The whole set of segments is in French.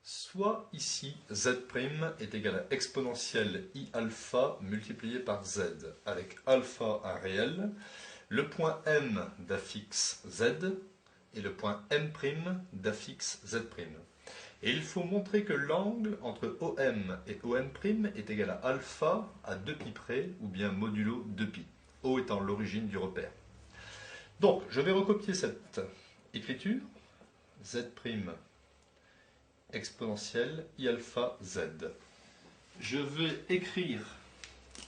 Soit ici, z' est égal à exponentielle i alpha multiplié par z, avec alpha un réel, le point M d'affixe z et le point M' d'affixe z'. Et il faut montrer que l'angle entre OM et OM' est égal à alpha à 2π près, ou bien modulo 2π, O étant l'origine du repère. Donc, je vais recopier cette écriture, z' exponentielle i alpha z. Je vais écrire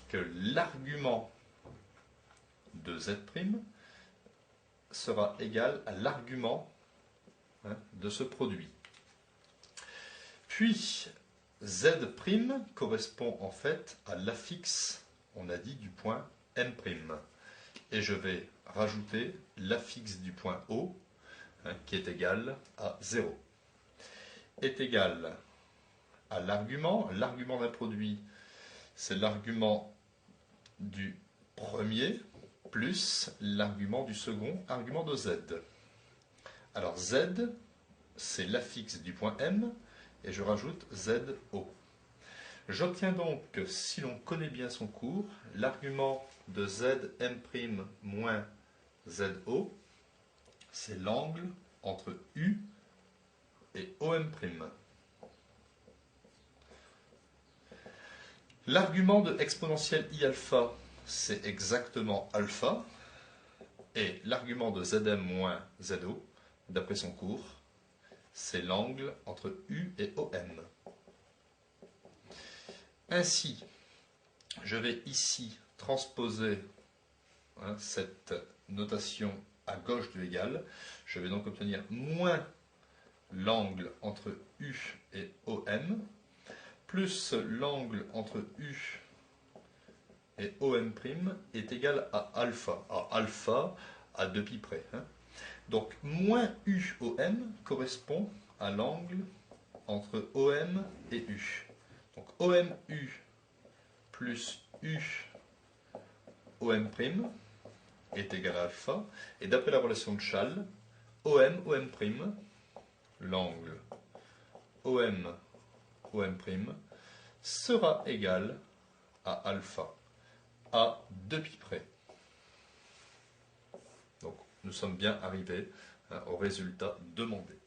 que l'argument de z' sera égal à l'argument de ce produit. Puis, z' correspond en fait à l'affixe, on a dit, du point M'. Et je vais rajouter l'affixe du point O, qui est égal à 0. Est égal à l'argument. L'argument d'un produit, c'est l'argument du premier plus l'argument du second, argument de z. Alors z, c'est l'affixe du point M, et je rajoute ZO. J'obtiens donc que, si l'on connaît bien son cours, l'argument de Zm' moins ZO, c'est l'angle entre U et OM'. L'argument de exponentielle i alpha, c'est exactement alpha, et l'argument de Zm moins ZO, d'après son cours, c'est l'angle entre U et OM. Ainsi, je vais ici transposer cette notation à gauche de l'égal. Je vais donc obtenir moins l'angle entre U et OM, plus l'angle entre U et OM' est égal à alpha à 2π près. Donc, moins UOM correspond à l'angle entre OM et U. Donc, OMU plus UOM' est égal à alpha. Et d'après la relation de Schall, OM l'angle OM sera égal à alpha à 2π près. Donc, nous sommes bien arrivés au résultat demandé.